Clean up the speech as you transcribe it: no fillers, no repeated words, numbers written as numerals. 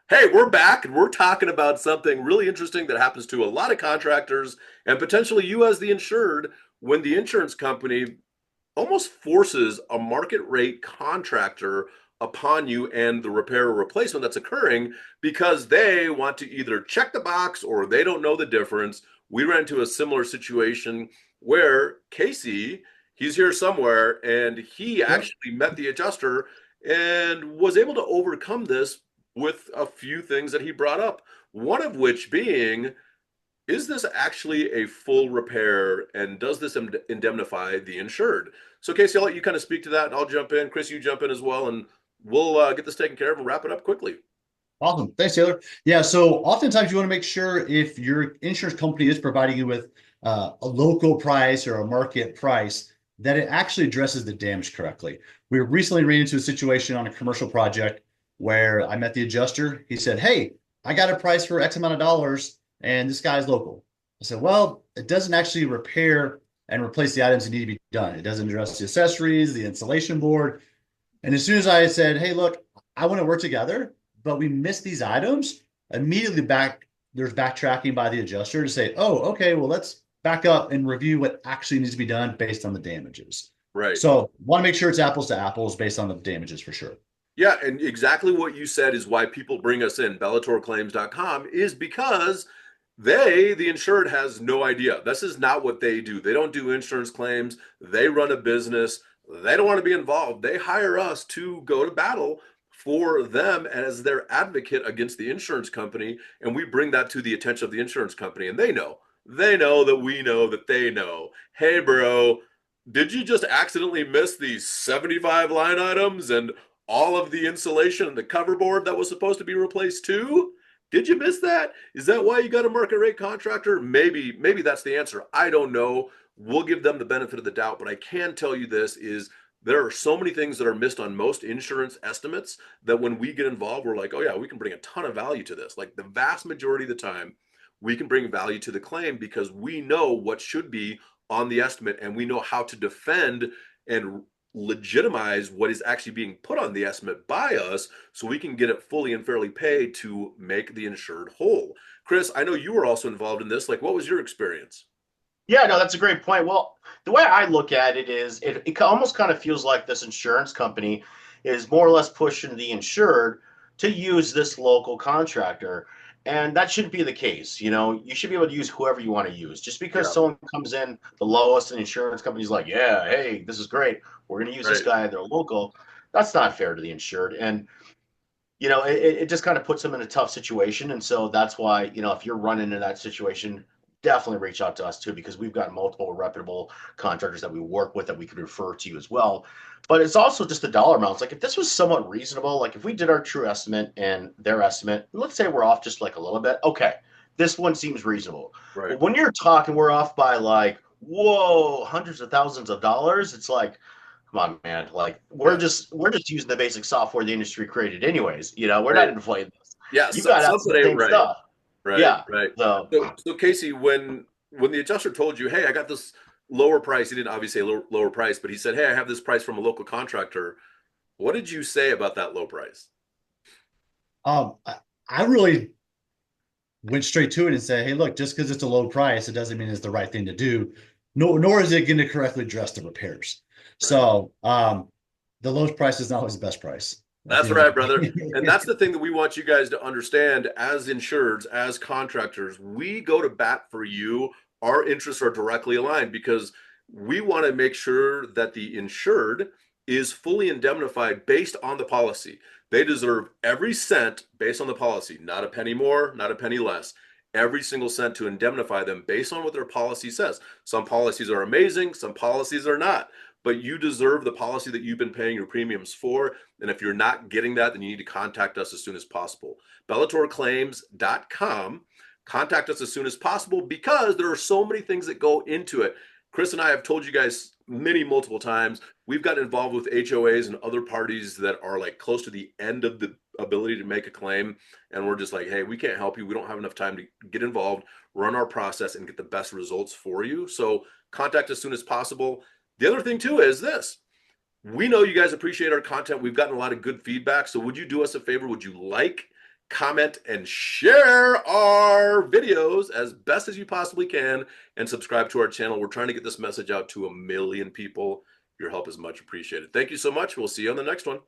Hey, we're back and we're talking about something really interesting that happens to a lot of contractors and potentially you as the insured when the insurance company almost forces a market rate contractor upon you and the repair or replacement that's occurring because they want to either check the box or they don't know the difference. We ran into a similar situation where Casey, he's here somewhere, and he Yep. actually met the adjuster and was able to overcome this with a few things that he brought up. One of which being, is this actually a full repair and does this indemnify the insured? So, Casey, I'll let you kind of speak to that and I'll jump in. Chris, you jump in as well, and we'll get this taken care of and wrap it up quickly. Awesome. Thanks, Taylor. Yeah. So oftentimes you want to make sure if your insurance company is providing you with a local price or a market price, that it actually addresses the damage correctly. We recently ran into a situation on a commercial project where I met the adjuster. He said, "Hey, I got a price for X amount of dollars, and this guy's local." I said, "Well, it doesn't actually repair and replace the items that need to be done. It doesn't address the accessories, the insulation board." And as soon as I said, "Hey, look, I want to work together, but we missed these items," immediately there's backtracking by the adjuster to say, "Oh, okay, well, let's back up and review what actually needs to be done based on the damages." Right. So want to make sure it's apples to apples based on the damages for sure. Yeah, and exactly what you said is why people bring us in. BellatorClaims.com is because the insured, has no idea. This is not what they do. They don't do insurance claims. They run a business. They don't want to be involved. They hire us to go to battle for them as their advocate against the insurance company. And we bring that to the attention of the insurance company. And they know. They know that we know that they know. Hey, bro, did you just accidentally miss these 75 line items and all of the insulation and the cover board that was supposed to be replaced too? Did you miss that? Is that why you got a market rate contractor? Maybe that's the answer. I don't know. We'll give them the benefit of the doubt, but I can tell you this is there are so many things that are missed on most insurance estimates that when we get involved, we're like, oh yeah, we can bring a ton of value to this. Like the vast majority of the time, we can bring value to the claim because we know what should be on the estimate and we know how to defend and legitimize what is actually being put on the estimate by us so we can get it fully and fairly paid to make the insured whole. Chris, I know you were also involved in this. Like, what was your experience? Yeah, no, that's a great point. Well, the way I look at it is it almost kind of feels like this insurance company is more or less pushing the insured to use this local contractor. And that shouldn't be the case. You know, you should be able to use whoever you want to use. Just because Yeah, someone comes in the lowest and the insurance company's like, yeah, hey, this is great. We're going to use this right. guy. They're local. That's not fair to the insured. And it just kind of puts them in a tough situation. And so that's why, if you're running in that situation, definitely reach out to us too, because we've got multiple reputable contractors that we work with that we could refer to you as well. But it's also just the dollar amounts. Like if this was somewhat reasonable, like if we did our true estimate and their estimate, let's say we're off just like a little bit. Okay, this one seems reasonable. Right. But when you're talking, we're off by like, whoa, hundreds of thousands of dollars. It's like, come on, man. Like Yeah. we're just using the basic software the industry created anyways. We're not Right. inflating this. Yeah. You've got to have Something the ain't same right. stuff. Right. Yeah. Right. So So Casey, when the adjuster told you, hey, I got this lower price, he didn't obviously say lower price, but he said, hey, I have this price from a local contractor. What did you say about that low price? I really went straight to it and said, "Hey, look, just because it's a low price, it doesn't mean it's the right thing to do. No, nor is it going to correctly address the repairs." Right. So the lowest price is not always the best price at the That's end of right, the brother. And day. that's the thing that we want you guys to understand as insureds, as contractors. We go to bat for you. Our interests are directly aligned because we want to make sure that the insured is fully indemnified based on the policy. They deserve every cent based on the policy, not a penny more, not a penny less. Every single cent to indemnify them based on what their policy says. Some policies are amazing, some policies are not, but you deserve the policy that you've been paying your premiums for. And if you're not getting that, then you need to contact us as soon as possible. BellatorClaims.com. Contact us as soon as possible because there are so many things that go into it. Chris and I have told you guys multiple times, we've gotten involved with HOAs and other parties that are like close to the end of the ability to make a claim. And we're just like, hey, we can't help you. We don't have enough time to get involved, run our process, and get the best results for you. So contact us as soon as possible. The other thing, too, is this. We know you guys appreciate our content. We've gotten a lot of good feedback. So would you do us a favor? Would you like comment, and share our videos as best as you possibly can, and subscribe to our channel. We're trying to get this message out to 1 million people. Your help is much appreciated. Thank you so much. We'll see you on the next one.